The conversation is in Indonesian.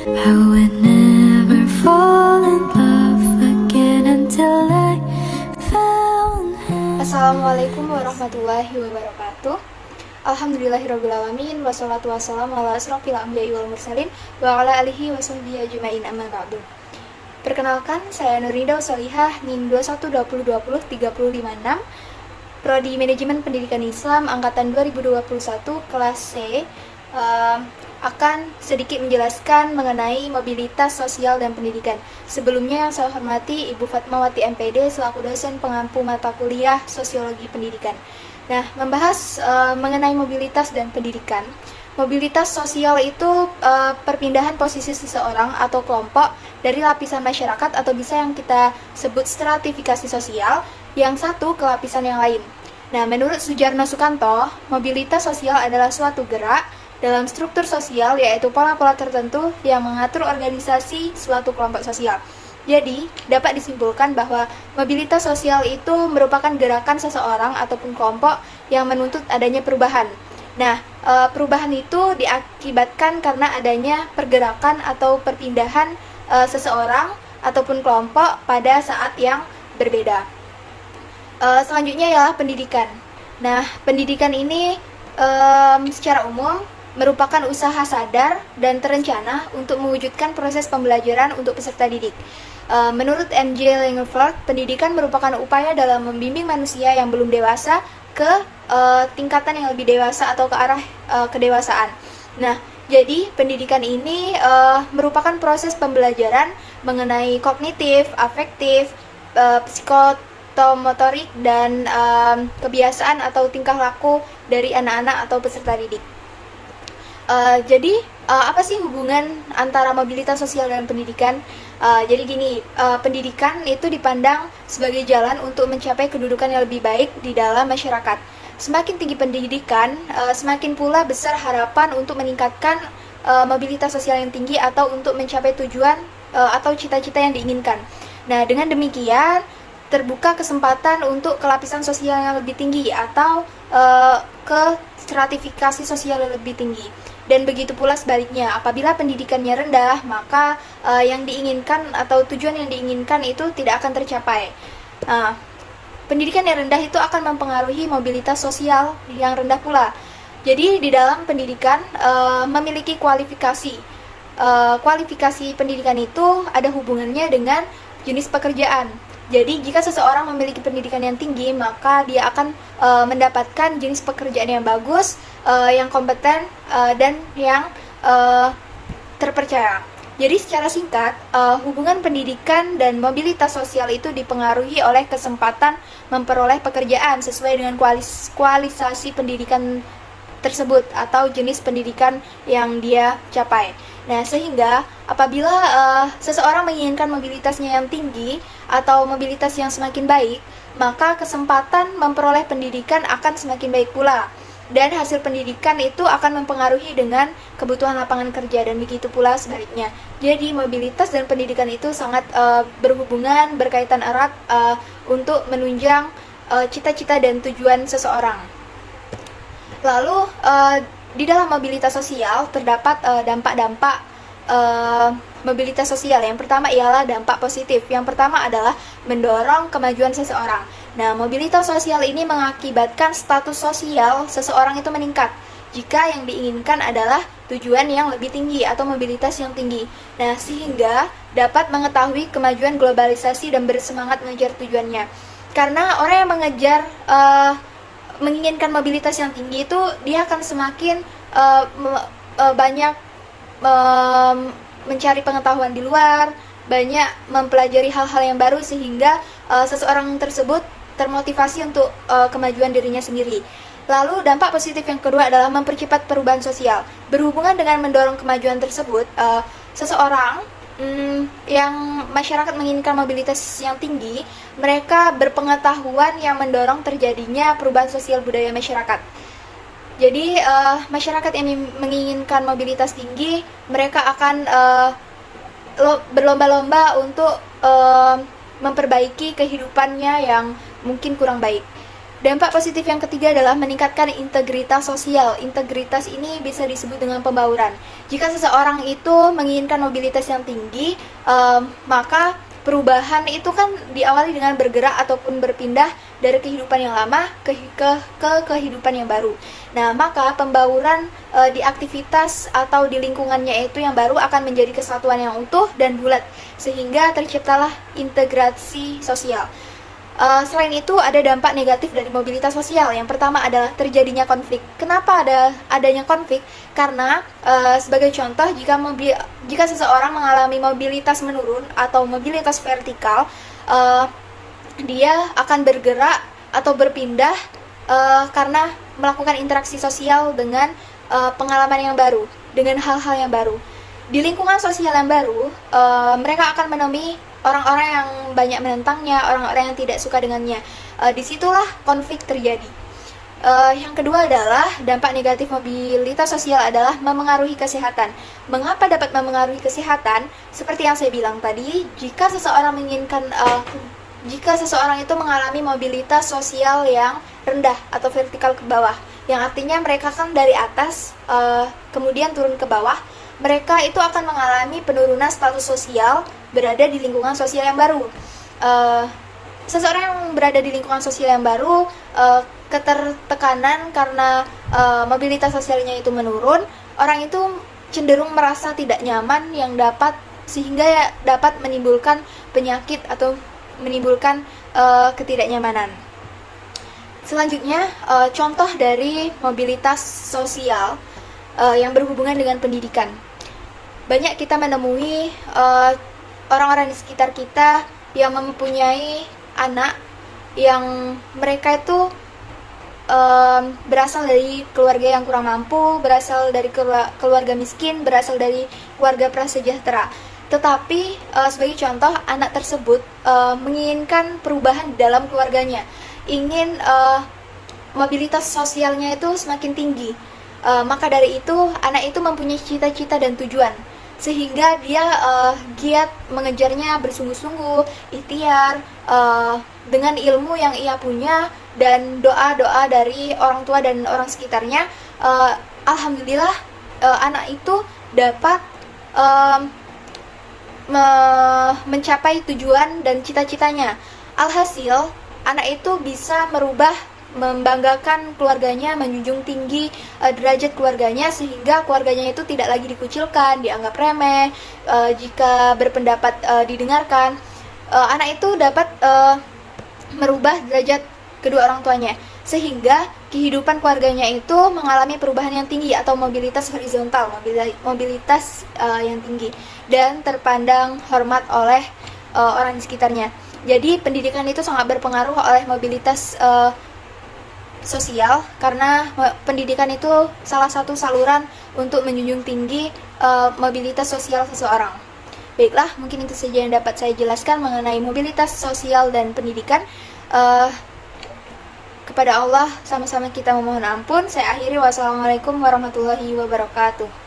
I would never fall in love again until I found him. Assalamualaikum warahmatullahi wabarakatuh. Alhamdulillahirrabbilalamin. Wassalatu wassalamu ala asrofil anbiya'i wal mursalin wa ala alihi wa sahbihi ajma'in amma ba'du. Perkenalkan, saya Nurida Usolihah, NIM 212020356, Prodi Manajemen Pendidikan Islam Angkatan 2021, kelas C. Akan sedikit menjelaskan mengenai mobilitas sosial dan pendidikan. Sebelumnya yang saya hormati Ibu Fatmawati MPD selaku dosen pengampu mata kuliah Sosiologi Pendidikan. Nah, membahas mengenai mobilitas dan pendidikan. Mobilitas sosial itu perpindahan posisi seseorang atau kelompok dari lapisan masyarakat atau bisa yang kita sebut stratifikasi sosial yang satu ke lapisan yang lain. Nah, menurut Sujarno Sukanto, mobilitas sosial adalah suatu gerak dalam struktur sosial, yaitu pola-pola tertentu yang mengatur organisasi suatu kelompok sosial. Jadi, dapat disimpulkan bahwa mobilitas sosial itu merupakan gerakan seseorang ataupun kelompok yang menuntut adanya perubahan. Nah, perubahan itu diakibatkan karena adanya pergerakan atau perpindahan seseorang ataupun kelompok pada saat yang berbeda. Selanjutnya ialah pendidikan. Nah, pendidikan ini secara umum merupakan usaha sadar dan terencana untuk mewujudkan proses pembelajaran untuk peserta didik. Menurut M.J. Langenfeld, pendidikan merupakan upaya dalam membimbing manusia yang belum dewasa ke tingkatan yang lebih dewasa atau ke arah kedewasaan. Nah, jadi pendidikan ini merupakan proses pembelajaran mengenai kognitif, afektif, psikomotorik, dan kebiasaan atau tingkah laku dari anak-anak atau peserta didik. Jadi apa sih hubungan antara mobilitas sosial dan pendidikan? Jadi gini, pendidikan itu dipandang sebagai jalan untuk mencapai kedudukan yang lebih baik di dalam masyarakat. Semakin tinggi pendidikan, semakin pula besar harapan untuk meningkatkan mobilitas sosial yang tinggi atau untuk mencapai tujuan atau cita-cita yang diinginkan. Nah, dengan demikian terbuka kesempatan untuk ke lapisan sosial yang lebih tinggi atau ke stratifikasi sosial yang lebih tinggi. Dan begitu pula sebaliknya, apabila pendidikannya rendah, maka yang diinginkan atau tujuan yang diinginkan itu tidak akan tercapai. Pendidikan yang rendah itu akan mempengaruhi mobilitas sosial yang rendah pula. Jadi di dalam pendidikan memiliki kualifikasi. Kualifikasi pendidikan itu ada hubungannya dengan jenis pekerjaan. Jadi jika seseorang memiliki pendidikan yang tinggi, maka dia akan mendapatkan jenis pekerjaan yang bagus, yang kompeten, dan yang terpercaya. Jadi secara singkat, hubungan pendidikan dan mobilitas sosial itu dipengaruhi oleh kesempatan memperoleh pekerjaan sesuai dengan kualifikasi pendidikan tersebut atau jenis pendidikan yang dia capai. Nah, sehingga apabila seseorang menginginkan mobilitasnya yang tinggi atau mobilitas yang semakin baik, maka kesempatan memperoleh pendidikan akan semakin baik pula. Dan hasil pendidikan itu akan mempengaruhi dengan kebutuhan lapangan kerja, dan begitu pula sebaliknya. Jadi mobilitas dan pendidikan itu sangat berhubungan, berkaitan erat untuk menunjang cita-cita dan tujuan seseorang. Lalu di dalam mobilitas sosial terdapat dampak-dampak mobilitas sosial. Yang pertama ialah dampak positif. Yang pertama adalah mendorong kemajuan seseorang. Nah, mobilitas sosial ini mengakibatkan status sosial seseorang itu meningkat jika yang diinginkan adalah tujuan yang lebih tinggi atau mobilitas yang tinggi. Nah, sehingga dapat mengetahui kemajuan globalisasi dan bersemangat mengejar tujuannya. Karena orang yang menginginkan mobilitas yang tinggi itu dia akan semakin banyak mencari pengetahuan di luar, banyak mempelajari hal-hal yang baru, sehingga seseorang tersebut termotivasi untuk kemajuan dirinya sendiri. Lalu dampak positif yang kedua adalah mempercepat perubahan sosial. Berhubungan dengan mendorong kemajuan tersebut, seseorang yang masyarakat menginginkan mobilitas yang tinggi, mereka berpengetahuan yang mendorong terjadinya perubahan sosial budaya masyarakat. Jadi masyarakat yang menginginkan mobilitas tinggi, mereka akan berlomba-lomba untuk memperbaiki kehidupannya yang mungkin kurang baik. Dampak positif yang ketiga adalah meningkatkan integritas sosial. Integritas ini bisa disebut dengan pembauran. Jika seseorang itu menginginkan mobilitas yang tinggi, maka perubahan itu kan diawali dengan bergerak ataupun berpindah dari kehidupan yang lama ke kehidupan yang baru. Nah, maka pembauran di aktivitas atau di lingkungannya itu yang baru akan menjadi kesatuan yang utuh dan bulat, sehingga terciptalah integrasi sosial. Selain itu, ada dampak negatif dari mobilitas sosial. Yang pertama adalah terjadinya konflik. Kenapa adanya konflik? Karena sebagai contoh, jika seseorang mengalami mobilitas menurun atau mobilitas vertikal, dia akan bergerak atau berpindah karena melakukan interaksi sosial dengan pengalaman yang baru, dengan hal-hal yang baru. Di lingkungan sosial yang baru, mereka akan menemui orang-orang yang banyak menentangnya, orang-orang yang tidak suka dengannya. Disitulah konflik terjadi. Yang kedua adalah dampak negatif mobilitas sosial adalah memengaruhi kesehatan. Mengapa dapat memengaruhi kesehatan? Seperti yang saya bilang tadi, jika seseorang itu mengalami mobilitas sosial yang rendah atau vertikal ke bawah, yang artinya mereka kan dari atas kemudian turun ke bawah, mereka itu akan mengalami penurunan status sosial berada di lingkungan sosial yang baru. Seseorang yang berada di lingkungan sosial yang baru, ketertekanan karena mobilitas sosialnya itu menurun, orang itu cenderung merasa tidak nyaman sehingga dapat menimbulkan penyakit atau menimbulkan ketidaknyamanan. Selanjutnya, contoh dari mobilitas sosial yang berhubungan dengan pendidikan. Banyak kita menemui orang-orang di sekitar kita yang mempunyai anak yang mereka itu berasal dari keluarga yang kurang mampu, berasal dari keluarga miskin, berasal dari keluarga prasejahtera. Tetapi sebagai contoh, anak tersebut menginginkan perubahan di dalam keluarganya, ingin mobilitas sosialnya itu semakin tinggi. Maka dari itu, anak itu mempunyai cita-cita dan tujuan, sehingga dia giat mengejarnya bersungguh-sungguh, ikhtiar dengan ilmu yang ia punya dan doa-doa dari orang tua dan orang sekitarnya. Alhamdulillah, anak itu dapat mencapai tujuan dan cita-citanya. Alhasil, anak itu bisa membanggakan keluarganya, menjunjung tinggi derajat keluarganya, sehingga keluarganya itu tidak lagi dikucilkan, dianggap remeh, jika berpendapat didengarkan. Anak itu dapat merubah derajat kedua orang tuanya, sehingga kehidupan keluarganya itu mengalami perubahan yang tinggi atau mobilitas horizontal, mobilitas yang tinggi, dan terpandang hormat oleh orang di sekitarnya. Jadi pendidikan itu sangat berpengaruh oleh mobilitas sosial, karena pendidikan itu salah satu saluran untuk menjunjung tinggi mobilitas sosial seseorang. Baiklah, mungkin itu saja yang dapat saya jelaskan mengenai mobilitas sosial dan pendidikan. Kepada Allah sama-sama kita memohon ampun. Saya akhiri, wassalamualaikum warahmatullahi wabarakatuh.